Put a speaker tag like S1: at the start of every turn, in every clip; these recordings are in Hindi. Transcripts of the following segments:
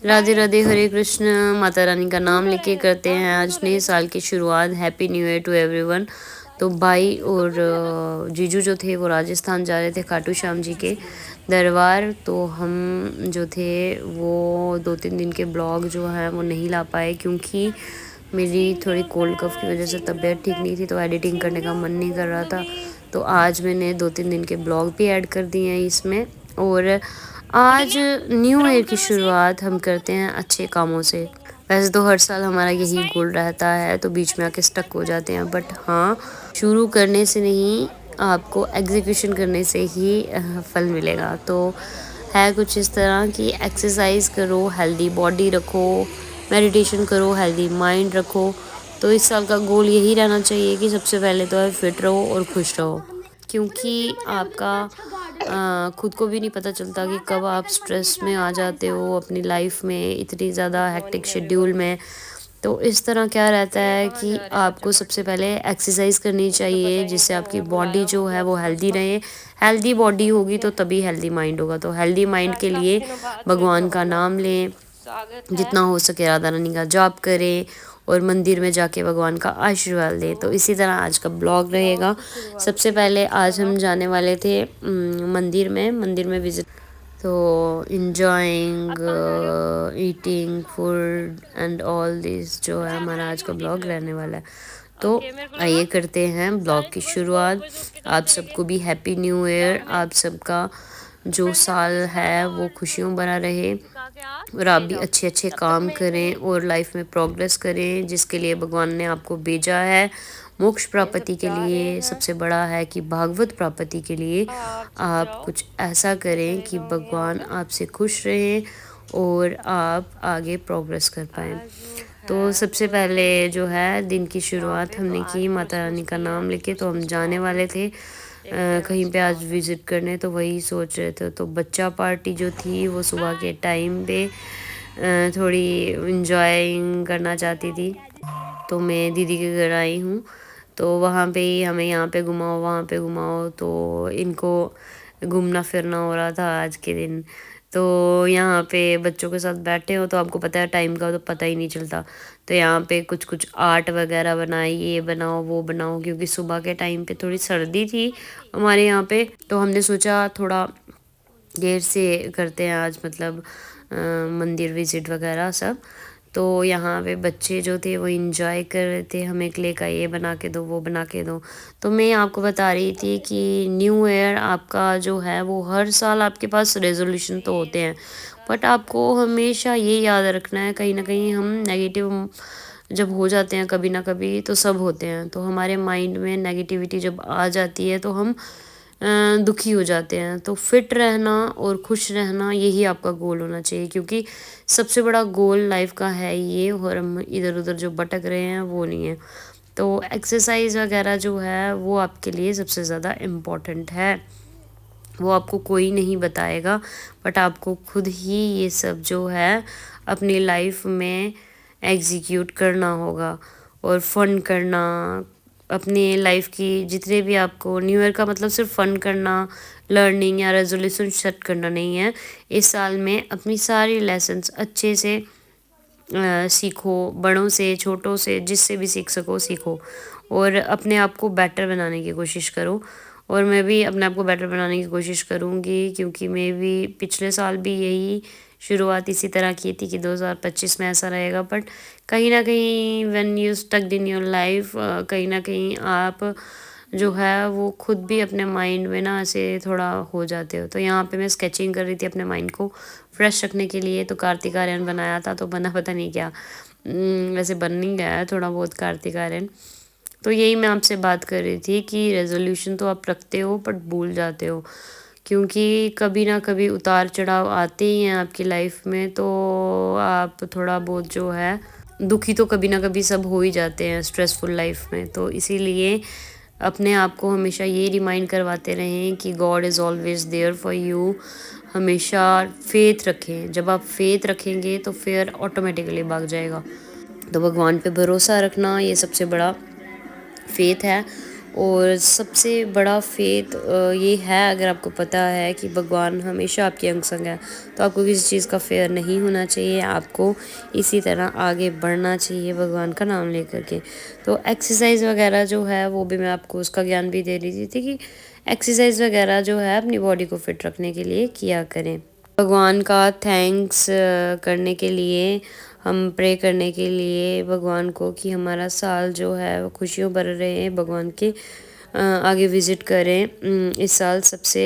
S1: राधे राधे, हरे कृष्ण। माता रानी का नाम लेके करते हैं आज नए साल की शुरुआत। Happy new year to everyone. तो भाई और जीजू जो थे वो राजस्थान जा रहे थे खाटू श्याम जी के दरबार। तो हम जो थे वो 2-3 दिन के ब्लॉग जो है वो नहीं ला पाए, क्योंकि मेरी थोड़ी कोल्ड कफ की वजह से तबीयत ठीक नहीं थी, तो एडिटिंग करने का मन नहीं कर रहा था। तो आज मैंने 2-3 दिन के ब्लॉग भी ऐड कर दिए हैं इसमें। और आज न्यू ईयर की शुरुआत हम करते हैं अच्छे कामों से। वैसे तो हर साल हमारा यही गोल रहता है, तो बीच में आके स्टक हो जाते हैं, बट हाँ, शुरू करने से नहीं, आपको एग्जीक्यूशन करने से ही फल मिलेगा। तो है कुछ इस तरह की, एक्सरसाइज करो, हेल्दी बॉडी रखो, मेडिटेशन करो, हेल्दी माइंड रखो। तो इस साल का गोल यही रहना चाहिए कि सबसे पहले तो है फिट रहो और खुश रहो, क्योंकि आपका खुद को भी नहीं पता चलता कि कब आप स्ट्रेस में आ जाते हो अपनी लाइफ में, इतनी ज़्यादा हेक्टिक शेड्यूल में। तो इस तरह क्या रहता है कि आपको सबसे पहले एक्सरसाइज करनी चाहिए, जिससे आपकी बॉडी जो है वो हेल्दी रहे। हेल्दी बॉडी होगी तो तभी हेल्दी माइंड होगा। तो हेल्दी माइंड के लिए भगवान का नाम लें, जितना हो सके राधा रानी का जाप करें और मंदिर में जाके भगवान का आशीर्वाद लें। तो इसी तरह आज का ब्लॉग रहेगा। सबसे पहले आज हम जाने वाले थे मंदिर में विजिट। तो enjoying eating food and all this जो है हमारा आज का ब्लॉग रहने वाला है। तो आइए करते हैं ब्लॉग की शुरुआत। आप सबको भी हैप्पी न्यू ईयर। आप सबका जो साल है वो खुशियों भरा रहे, और आप भी अच्छे अच्छे काम करें और लाइफ में प्रोग्रेस करें, जिसके लिए भगवान ने आपको भेजा है। मोक्ष प्राप्ति के लिए सबसे बड़ा है कि भागवत प्राप्ति के लिए आप कुछ ऐसा करें कि भगवान आपसे खुश रहें और आप आगे प्रोग्रेस कर पाएँ। तो सबसे पहले जो है दिन की शुरुआत हमने की माता रानी का नाम लेके। तो हम जाने वाले थे कहीं पे आज विज़िट करने, तो वही सोच रहे थे। तो बच्चा पार्टी जो थी वो सुबह के टाइम पे थोड़ी इंजॉइंग करना चाहती थी, तो मैं दीदी के घर आई हूँ। तो वहाँ पे ही हमें यहाँ पे घुमाओ वहाँ पे घुमाओ, तो इनको घूमना फिरना हो रहा था आज के दिन। तो यहाँ पे बच्चों के साथ बैठे हो तो आपको पता है टाइम का तो पता ही नहीं चलता। तो यहाँ पे कुछ कुछ आर्ट वगैरह बनाई, ये बनाओ वो बनाओ, क्योंकि सुबह के टाइम पे थोड़ी सर्दी थी हमारे यहाँ पे। तो हमने सोचा थोड़ा देर से करते हैं आज, मतलब मंदिर विजिट वगैरह सब। तो यहाँ पे बच्चे जो थे वो इंजॉय कर रहे थे, हमें क्ले का ये बना के दो वो बना के दो। तो मैं आपको बता रही थी कि न्यू ईयर आपका जो है वो हर साल आपके पास रेजोल्यूशन तो होते हैं, बट आपको हमेशा ये याद रखना है, कहीं ना कहीं हम नेगेटिव जब हो जाते हैं कभी ना कभी, तो सब होते हैं, तो हमारे माइंड में नेगेटिविटी जब आ जाती है तो हम दुखी हो जाते हैं। तो फिट रहना और खुश रहना यही आपका गोल होना चाहिए, क्योंकि सबसे बड़ा गोल लाइफ का है ये, और हम इधर उधर जो भटक रहे हैं वो नहीं है। तो एक्सरसाइज वगैरह जो है वो आपके लिए सबसे ज़्यादा इम्पोर्टेंट है। वो आपको कोई नहीं बताएगा, बट आपको खुद ही ये सब जो है अपनी लाइफ में एग्जीक्यूट करना होगा और फन करना। अपनी लाइफ की जितने भी आपको न्यू ईयर का मतलब सिर्फ फन करना, लर्निंग या रेजोल्यूशन सेट करना नहीं है। इस साल में अपनी सारी लेसन्स अच्छे से सीखो, बड़ों से छोटों से जिससे भी सीख सको सीखो, और अपने आप को बेटर बनाने की कोशिश करो। और मैं भी अपने आप को बेटर बनाने की कोशिश करूँगी, क्योंकि मैं भी पिछले साल भी यही शुरुआत इसी तरह की थी कि 2025 में ऐसा रहेगा, बट कहीं ना कहीं when you स्टक्ड in your life, कहीं ना कहीं आप जो है वो खुद भी अपने माइंड में ना ऐसे थोड़ा हो जाते हो। तो यहाँ पे मैं स्केचिंग कर रही थी अपने माइंड को फ्रेश रखने के लिए। तो कार्तिक आर्यन बनाया था, तो बना पता नहीं क्या, वैसे बन नहीं गया है थोड़ा बहुत कार्तिक आर्यन। तो यही मैं आपसे बात कर रही थी कि रेजोल्यूशन तो आप रखते हो बट भूल जाते हो, क्योंकि कभी ना कभी उतार चढ़ाव आते ही हैं आपकी लाइफ में। तो आप थोड़ा बहुत जो है दुखी तो कभी ना कभी सब हो ही जाते हैं स्ट्रेसफुल लाइफ में। तो इसीलिए अपने आप को हमेशा ये रिमाइंड करवाते रहें कि God is always there for you. हमेशा फेथ रखें। जब आप फेथ रखेंगे तो फिर ऑटोमेटिकली भाग जाएगा। तो भगवान पे भरोसा रखना ये सबसे बड़ा फेथ है। और सबसे बड़ा फेथ ये है, अगर आपको पता है कि भगवान हमेशा आपके अंग संग है, तो आपको किसी चीज़ का फेयर नहीं होना चाहिए। आपको इसी तरह आगे बढ़ना चाहिए भगवान का नाम लेकर के। तो एक्सरसाइज वगैरह जो है वो भी मैं आपको उसका ज्ञान भी दे रही थी कि एक्सरसाइज वगैरह जो है अपनी बॉडी को फिट रखने के लिए किया करें। भगवान का थैंक्स करने के लिए, हम प्रे करने के लिए भगवान को कि हमारा साल जो है वो खुशियों भर रहे हैं, भगवान के आगे विज़िट करें। इस साल सबसे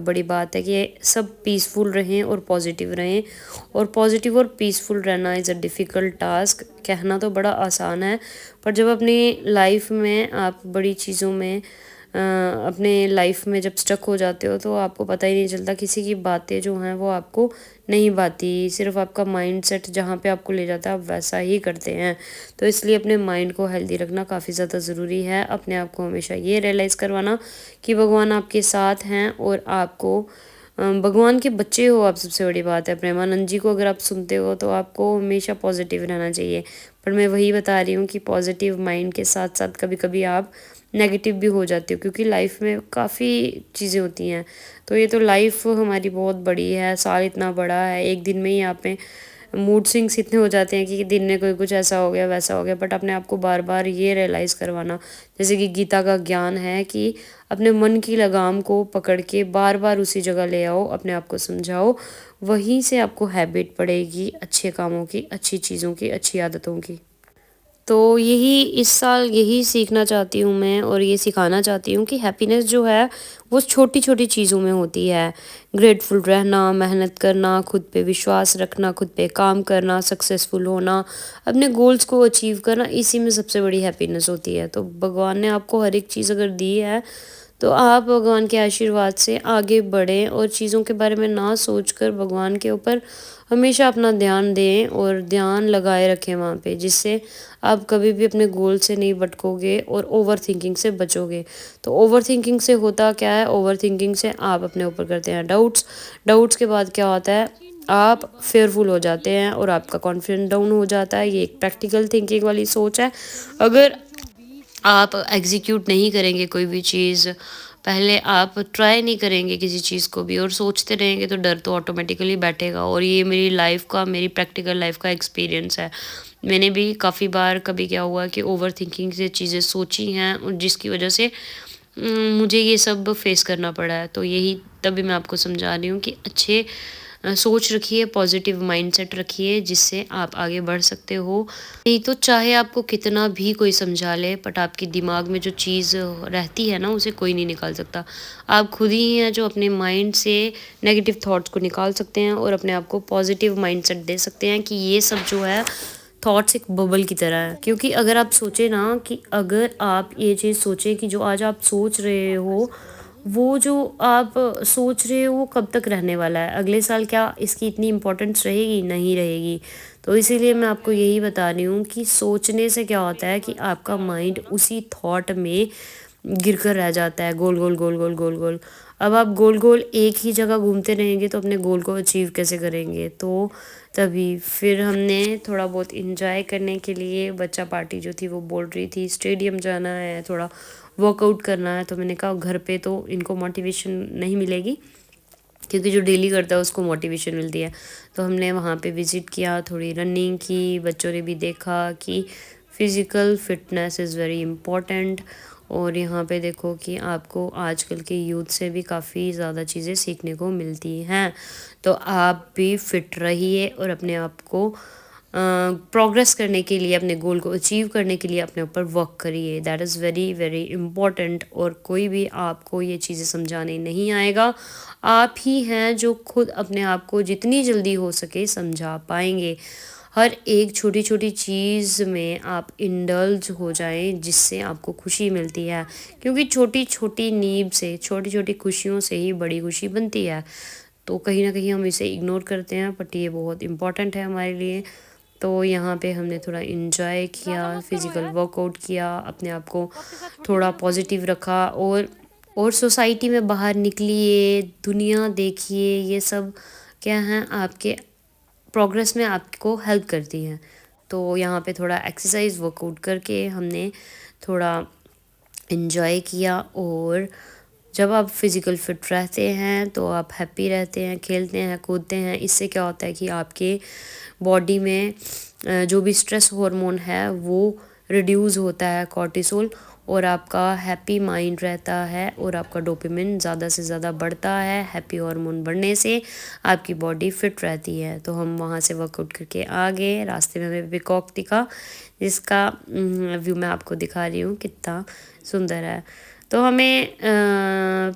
S1: बड़ी बात है कि सब पीसफुल रहें और पॉजिटिव रहें। और पॉजिटिव और पीसफुल रहना इज़ अ डिफ़िकल्ट टास्क। कहना तो बड़ा आसान है, पर जब अपनी लाइफ में आप बड़ी चीज़ों में अपने लाइफ में जब स्टक हो जाते हो तो आपको पता ही नहीं चलता, किसी की बातें जो हैं वो आपको नहीं भाती, सिर्फ आपका माइंड सेट जहाँ पे आपको ले जाता है आप वैसा ही करते हैं। तो इसलिए अपने माइंड को हेल्दी रखना काफ़ी ज़्यादा ज़रूरी है। अपने आप को हमेशा ये रियलाइज़ करवाना कि भगवान आपके साथ हैं और आपको भगवान के बच्चे हो आप, सबसे बड़ी बात है। प्रेमानंद जी को अगर आप सुनते हो तो आपको हमेशा पॉजिटिव रहना चाहिए। पर मैं वही बता रही हूँ कि पॉजिटिव माइंड के साथ साथ कभी कभी आप नेगेटिव भी हो जाती हो, क्योंकि लाइफ में काफ़ी चीज़ें होती हैं। तो ये तो लाइफ हमारी बहुत बड़ी है, साल इतना बड़ा है, एक दिन में ही आप में मूड स्विंग्स इतने हो जाते हैं कि दिन में कोई कुछ ऐसा हो गया वैसा हो गया। बट अपने आप को बार बार ये रियलाइज़ करवाना, जैसे कि गीता का ज्ञान है कि अपने मन की लगाम को पकड़ के बार बार उसी जगह ले आओ, अपने आप को समझाओ, वहीं से आपको हैबिट पड़ेगी अच्छे कामों की, अच्छी चीज़ों की, अच्छी आदतों की। तो यही इस साल यही सीखना चाहती हूँ मैं, और ये सिखाना चाहती हूँ कि हैप्पीनेस जो है वो छोटी छोटी चीज़ों में होती है। ग्रेटफुल रहना, मेहनत करना, खुद पे विश्वास रखना, खुद पे काम करना, सक्सेसफुल होना, अपने गोल्स को अचीव करना, इसी में सबसे बड़ी हैप्पीनेस होती है। तो भगवान ने आपको हर एक चीज़ अगर दी है तो आप भगवान के आशीर्वाद से आगे बढ़ें और चीज़ों के बारे में ना सोचकर भगवान के ऊपर हमेशा अपना ध्यान दें और ध्यान लगाए रखें वहाँ पे, जिससे आप कभी भी अपने गोल से नहीं भटकोगे और ओवर थिंकिंग से बचोगे। तो ओवर थिंकिंग से होता क्या है, ओवर थिंकिंग से आप अपने ऊपर करते हैं डाउट्स, डाउट्स के बाद क्या होता है, आप फेयरफुल हो जाते हैं और आपका कॉन्फिडेंस डाउन हो जाता है। ये एक प्रैक्टिकल थिंकिंग वाली सोच है। अगर आप एग्जीक्यूट नहीं करेंगे कोई भी चीज़, पहले आप ट्राई नहीं करेंगे किसी चीज़ को भी और सोचते रहेंगे, तो डर तो ऑटोमेटिकली बैठेगा। और ये मेरी लाइफ का, मेरी प्रैक्टिकल लाइफ का एक्सपीरियंस है। मैंने भी काफ़ी बार कभी क्या हुआ कि ओवर थिंकिंग से चीज़ें सोची हैं और जिसकी वजह से मुझे ये सब फेस करना पड़ा है। तो यही तभी मैं आपको समझा रही हूँ कि अच्छे सोच रखिए, पॉजिटिव माइंडसेट रखिए, जिससे आप आगे बढ़ सकते हो। नहीं तो चाहे आपको कितना भी कोई समझा ले, बट आपके दिमाग में जो चीज़ रहती है ना, उसे कोई नहीं निकाल सकता। आप खुद ही हैं जो अपने माइंड से नेगेटिव थॉट्स को निकाल सकते हैं और अपने आप को पॉजिटिव माइंडसेट दे सकते हैं कि ये सब जो है थॉट्स एक बबल की तरह है। क्योंकि अगर आप सोचें ना कि अगर आप ये चीज़ सोचें कि जो आज आप सोच रहे हो, वो जो आप सोच रहे हो वो कब तक रहने वाला है, अगले साल क्या इसकी इतनी इम्पोर्टेंस रहेगी? नहीं रहेगी। तो इसीलिए मैं आपको यही बता रही हूँ कि सोचने से क्या होता है कि आपका माइंड उसी थॉट में गिर कर रह जाता है, गोल गोल गोल गोल गोल गोल। अब आप गोल गोल एक ही जगह घूमते रहेंगे तो अपने गोल को अचीव कैसे करेंगे? तो तभी फिर हमने थोड़ा बहुत इंजॉय करने के लिए, बच्चा पार्टी जो थी वो बोल रही थी स्टेडियम जाना है, थोड़ा वर्कआउट करना है। तो मैंने कहा घर पे तो इनको मोटिवेशन नहीं मिलेगी, क्योंकि जो डेली करता है उसको मोटिवेशन मिलती है। तो हमने वहाँ पे विज़िट किया, थोड़ी रनिंग की, बच्चों ने भी देखा कि physical fitness is very important. और यहाँ पे देखो कि आपको आजकल के यूथ से भी काफ़ी ज़्यादा चीज़ें सीखने को मिलती हैं। तो आप भी फिट रहिए और अपने आप को प्रोग्रेस करने के लिए, अपने गोल को अचीव करने के लिए अपने ऊपर वर्क करिए। That is very very important. और कोई भी आपको ये चीज़ें समझाने नहीं आएगा, आप ही हैं जो खुद अपने आप को जितनी जल्दी हो सके समझा पाएंगे। हर एक छोटी छोटी चीज़ में आप इंडल्ज हो जाएं, जिससे आपको खुशी मिलती है। क्योंकि छोटी छोटी नीड से, छोटी छोटी खुशियों से ही बड़ी खुशी बनती है। तो कहीं ना कहीं हम इसे इग्नोर करते हैं, बट ये बहुत इम्पॉर्टेंट है हमारे लिए। तो यहाँ पे हमने थोड़ा इन्जॉय किया, फिज़िकल वर्कआउट किया, अपने आप को थोड़ा पॉजिटिव रखा। और सोसाइटी में बाहर निकलिए, दुनिया देखिए, ये सब क्या हैं आपके प्रोग्रेस में आपको हेल्प करती हैं। तो यहाँ पे थोड़ा एक्सरसाइज वर्कआउट करके हमने थोड़ा एंजॉय किया। और जब आप फिज़िकल फिट रहते हैं तो आप हैप्पी रहते हैं, खेलते हैं, कूदते हैं। इससे क्या होता है कि आपके बॉडी में जो भी स्ट्रेस हार्मोन है वो रिड्यूस होता है, कॉर्टिसोल, और आपका हैप्पी माइंड रहता है और आपका डोपामिन ज़्यादा से ज़्यादा बढ़ता है। हैप्पी हार्मोन बढ़ने से आपकी बॉडी फिट रहती है। तो हम वहाँ से वर्कआउट करके आ गए। रास्ते में हमें पिकॉक दिखा, जिसका व्यू मैं आपको दिखा रही हूँ, कितना सुंदर है। तो हमें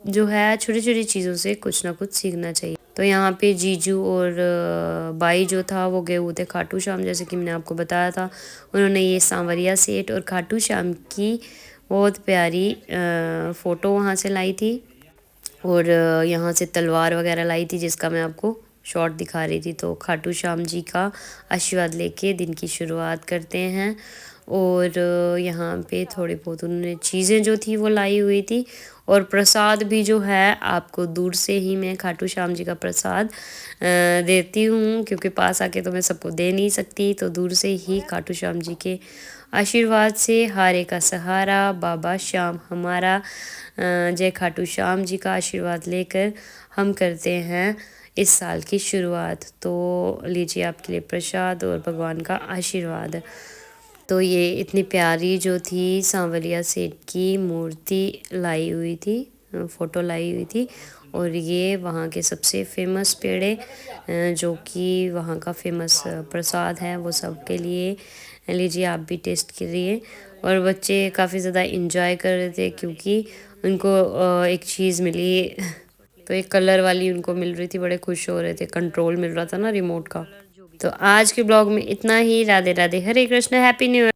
S1: जो है छोटी छोटी चीज़ों से कुछ ना कुछ सीखना चाहिए। तो यहाँ पे जीजू और बाई जो था वो गए हुए थे खाटू श्याम, जैसे कि मैंने आपको बताया था। उन्होंने ये सांवरिया सेठ और खाटू श्याम की बहुत प्यारी फ़ोटो वहाँ से लाई थी। और यहाँ से तलवार वगैरह लाई थी, जिसका मैं आपको शॉट दिखा रही थी। तो खाटू श्याम जी का आशीर्वाद लेके दिन की शुरुआत करते हैं। और यहाँ पे थोड़ी बहुत उन्होंने चीज़ें जो थी वो लाई हुई थी। और प्रसाद भी जो है आपको दूर से ही मैं खाटू श्याम जी का प्रसाद देती हूँ, क्योंकि पास आके तो मैं सबको दे नहीं सकती। तो दूर से ही खाटू श्याम जी के आशीर्वाद से, हारे का सहारा बाबा श्याम हमारा, जय खाटू श्याम जी का आशीर्वाद लेकर हम करते हैं इस साल की शुरुआत। तो लीजिए आपके लिए प्रसाद और भगवान का आशीर्वाद। तो ये इतनी प्यारी जो थी सांवरिया सेठ की मूर्ति लाई हुई थी, फ़ोटो लाई हुई थी। और ये वहाँ के सबसे फेमस पेड़े, जो कि वहाँ का फेमस प्रसाद है, वो सबके लिए लीजिए, आप भी टेस्ट करिए। और बच्चे काफ़ी ज़्यादा इंजॉय कर रहे थे, क्योंकि उनको एक चीज़ मिली तो एक कलर वाली उनको मिल रही थी, बड़े खुश हो रहे थे, कंट्रोल मिल रहा था ना रिमोट का। तो आज के ब्लॉग में इतना ही। राधे राधे, हरे कृष्ण, हैप्पी न्यू ईयर।